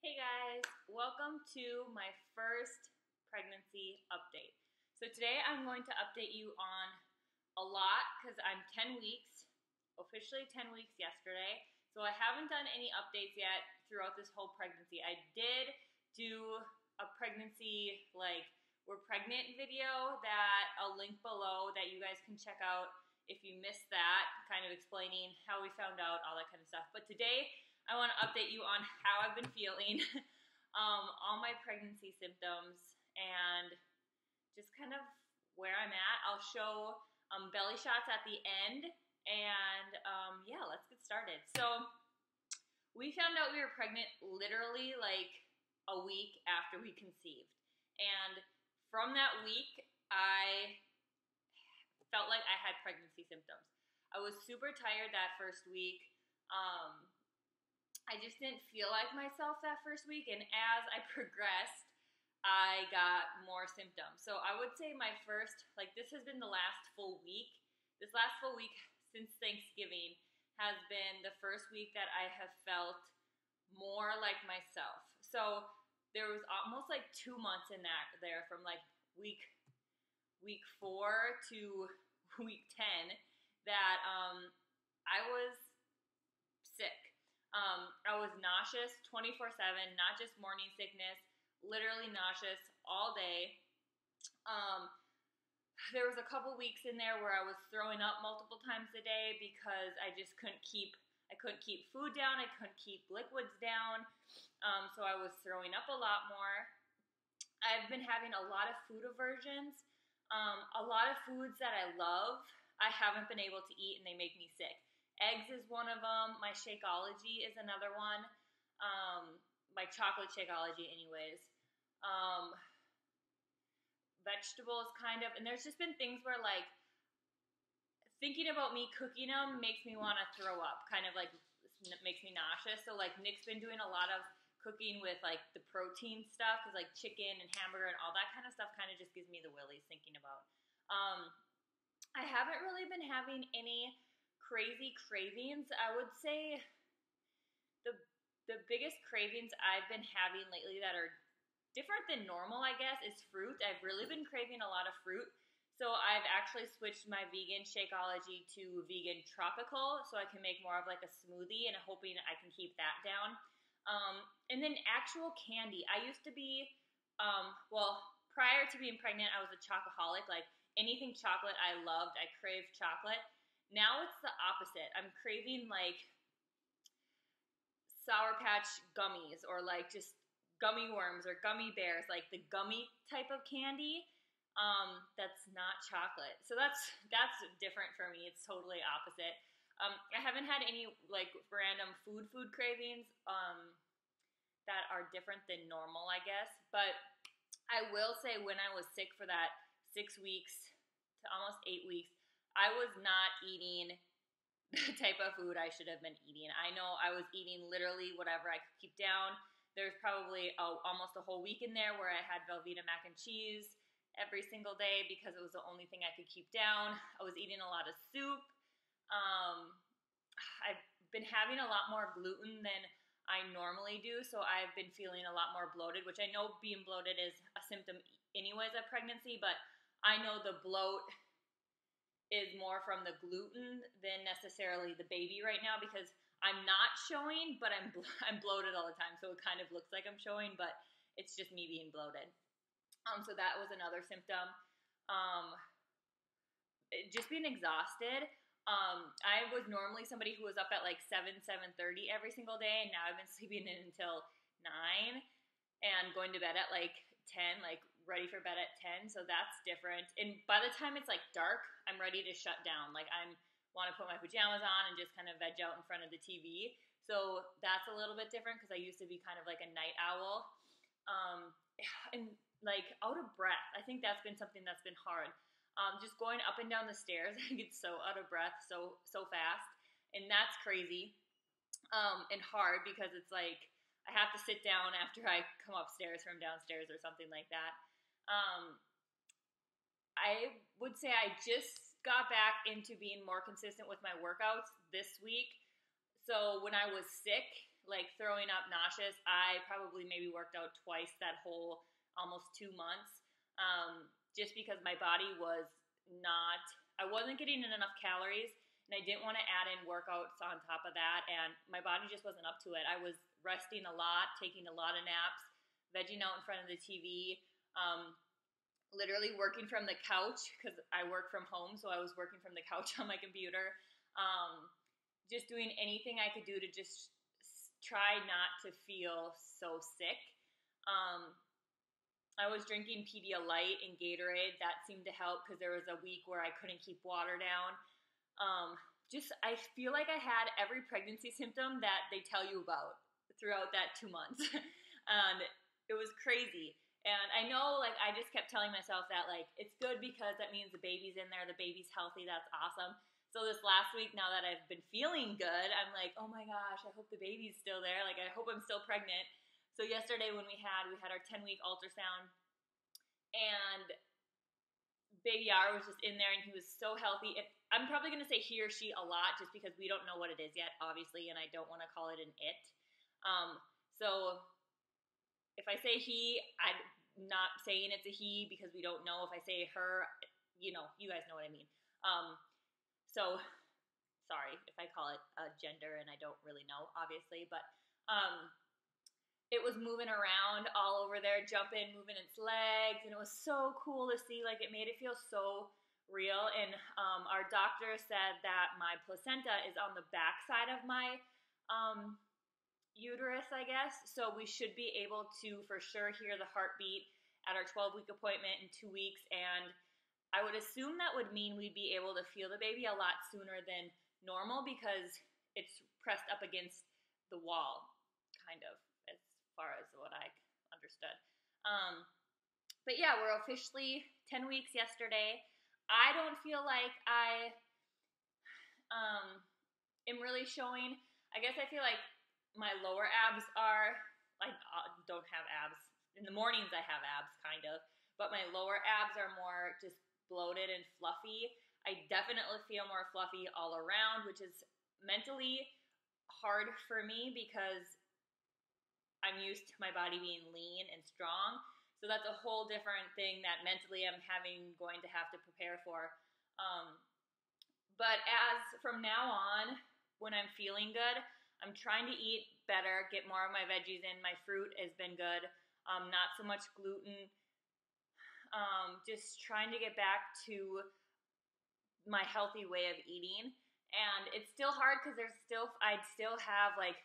Hey guys, welcome to my first pregnancy update. So today I'm going to update you on a lot because I'm 10 weeks, officially 10 weeks yesterday. So I haven't done any updates yet throughout this whole pregnancy. I did do a pregnancy, we're pregnant video that I'll link below that you guys can check out if you missed that, kind of explaining how we found out, all that kind of stuff. But today I want to update you on how I've been feeling, all my pregnancy symptoms, and just kind of where I'm at. I'll show belly shots at the end, and yeah, let's get started. So we found out we were pregnant literally like a week after we conceived. And from that week, I felt like I had pregnancy symptoms. I was super tired that first week. I just didn't feel like myself that first week, and as I progressed, I got more symptoms. So I would say my first, this has been the last full week. This last full week since Thanksgiving has been the first week that I have felt more like myself. So there was almost like 2 months in there from like week 4 to week 10 that I was sick. I was nauseous 24/7, not just morning sickness, literally nauseous all day. There was a couple weeks in there where I was throwing up multiple times a day because I just couldn't keep food down, I couldn't keep liquids down, so I was throwing up a lot more. I've been having a lot of food aversions. A lot of foods that I love, I haven't been able to eat, and they make me sick. Eggs is one of them. My Shakeology is another one. My chocolate Shakeology anyways. Vegetables kind of. And there's just been things where thinking about me cooking them makes me want to throw up. Kind of makes me nauseous. So Nick's been doing a lot of cooking with the protein stuff because chicken and hamburger and all that kind of stuff kind of just gives me the willies thinking about. I haven't really been having any crazy cravings. I would say the biggest cravings I've been having lately that are different than normal, I guess, is fruit. I've really been craving a lot of fruit. So I've actually switched my vegan Shakeology to vegan tropical so I can make more of a smoothie, and I'm hoping I can keep that down. And then actual candy. I used to be, prior to being pregnant, I was a chocoholic. Anything chocolate I loved. I craved chocolate. Now it's the opposite. I'm craving Sour Patch gummies or just gummy worms or gummy bears, the gummy type of candy. That's not chocolate. So that's different for me. It's totally opposite. I haven't had any random food cravings that are different than normal, I guess. But I will say when I was sick for that 6 weeks to almost 8 weeks, I was not eating the type of food I should have been eating. I know I was eating literally whatever I could keep down. There's probably almost a whole week in there where I had Velveeta mac and cheese every single day because it was the only thing I could keep down. I was eating a lot of soup. I've been having a lot more gluten than I normally do, so I've been feeling a lot more bloated, which I know being bloated is a symptom anyways of pregnancy, but I know the bloat is more from the gluten than necessarily the baby right now because I'm not showing, but I'm bloated all the time, so it kind of looks like I'm showing, but it's just me being bloated. So that was another symptom. Just being exhausted. I was normally somebody who was up at 7:30 every single day, and now I've been sleeping in until 9 and going to bed at 10, ready for bed at 10, so that's different. And by the time it's dark, I'm ready to shut down. I want to put my pajamas on and just kind of veg out in front of the TV. So that's a little bit different because I used to be kind of a night owl. And out of breath. I think that's been something that's been hard. Just going up and down the stairs, I get so out of breath so fast. And that's crazy and hard because it's I have to sit down after I come upstairs from downstairs or something like that. I would say I just got back into being more consistent with my workouts this week. So when I was sick, like throwing up, nauseous. I probably maybe worked out twice that whole almost 2 months, just because my body was not, I wasn't getting in enough calories, and I didn't want to add in workouts on top of that, and my body just wasn't up to it. I was resting a lot, taking a lot of naps, vegging out in front of the TV, literally working from the couch because I work from home, so I was working from the couch on my computer, just doing anything I could do to just try not to feel so sick. I was drinking Pedialyte and Gatorade. That seemed to help because there was a week where I couldn't keep water down. I feel like I had every pregnancy symptom that they tell you about throughout that 2 months. And it was crazy. And I know, like, I just kept telling myself that, like, it's good because that means the baby's in there, the baby's healthy, that's awesome. So this last week, now that I've been feeling good, I'm like, oh my gosh, I hope the baby's still there. Like, I hope I'm still pregnant. So yesterday when we had our 10-week ultrasound, and baby R was just in there, and he was so healthy. I'm probably going to say he or she a lot just because we don't know what it is yet, obviously, and I don't want to call it an it. So if I say he, I'm not saying it's a he because we don't know. If I say her, you guys know what I mean. So sorry if I call it a gender and I don't really know, obviously, but it was moving around all over there, jumping, moving its legs, and it was so cool to see. Like, it made it feel so real. And our doctor said that my placenta is on the back side of my uterus, I guess. So we should be able to for sure hear the heartbeat at our 12-week appointment in 2 weeks. And I would assume that would mean we'd be able to feel the baby a lot sooner than normal because it's pressed up against the wall, kind of, as far as what I understood. But yeah, we're officially 10 weeks yesterday. I don't feel like I am really showing. I guess I feel like my lower abs are, I don't have abs. In the mornings I have abs, kind of. But my lower abs are more just bloated and fluffy. I definitely feel more fluffy all around, which is mentally hard for me because I'm used to my body being lean and strong. So that's a whole different thing that mentally I'm going to have to prepare for. But as from now on, when I'm feeling good, I'm trying to eat better, get more of my veggies in. My fruit has been good. Not so much gluten. Just trying to get back to my healthy way of eating. And it's still hard because I'd still have like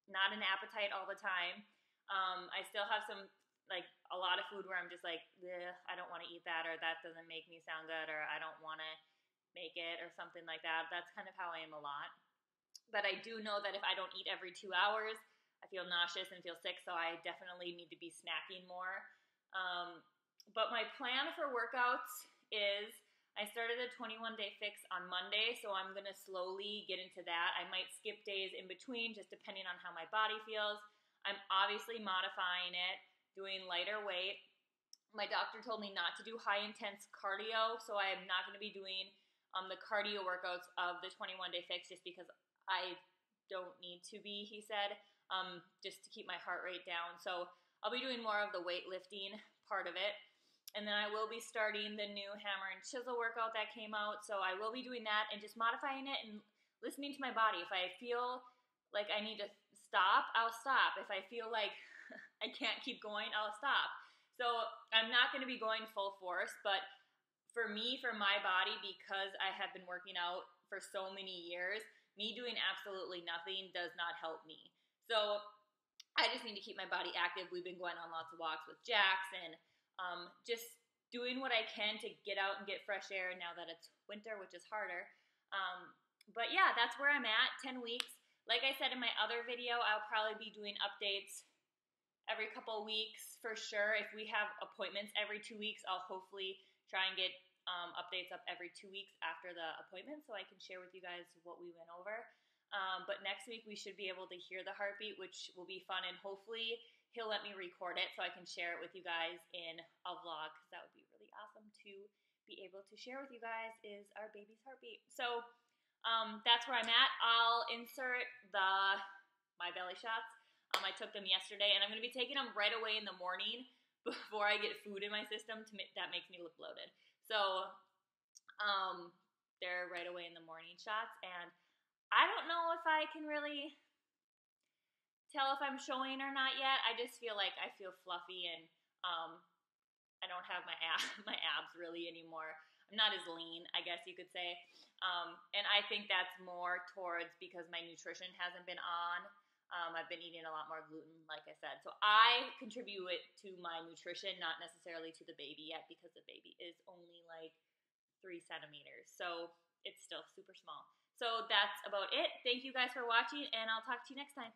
not an appetite all the time. I still have a lot of food where I'm just like, I don't want to eat that, or that doesn't make me sound good, or I don't want to make it, or something like that. That's kind of how I am a lot. But I do know that if I don't eat every 2 hours, I feel nauseous and feel sick, so I definitely need to be snacking more. But my plan for workouts is I started a 21-day fix on Monday, so I'm going to slowly get into that. I might skip days in between, just depending on how my body feels. I'm obviously modifying it, doing lighter weight. My doctor told me not to do high-intense cardio, so I am not going to be doing the cardio workouts of the 21-day fix just because I don't need to be, he said, just to keep my heart rate down. So I'll be doing more of the weightlifting part of it. And then I will be starting the new hammer and chisel workout that came out. So I will be doing that and just modifying it and listening to my body. If I feel like I need to stop, I'll stop. If I feel like I can't keep going, I'll stop. So I'm not going to be going full force, but for me, for my body, because I have been working out for so many years, me doing absolutely nothing does not help me. So I just need to keep my body active. We've been going on lots of walks with Jax and just doing what I can to get out and get fresh air now that it's winter, which is harder. But yeah, that's where I'm at, 10 weeks. Like I said in my other video, I'll probably be doing updates every couple weeks for sure. If we have appointments every 2 weeks, I'll hopefully try and get updates up every 2 weeks after the appointment so I can share with you guys what we went over. But next week we should be able to hear the heartbeat, which will be fun, and hopefully he'll let me record it so I can share it with you guys in a vlog, because that would be really awesome to be able to share with you guys, is our baby's heartbeat. So that's where I'm at. I'll insert the my belly shots. I took them yesterday, and I'm going to be taking them right away in the morning before I get food in my system. That makes me look bloated. So they're right away in the morning shots, and I don't know if I can really tell if I'm showing or not yet. I just feel like I feel fluffy, and I don't have my abs really anymore. I'm not as lean, I guess you could say. And I think that's more towards because my nutrition hasn't been on. I've been eating a lot more gluten, like I said. So I contribute it to my nutrition, not necessarily to the baby yet, because the baby is only like 3 centimeters. So it's still super small. So that's about it. Thank you guys for watching, and I'll talk to you next time.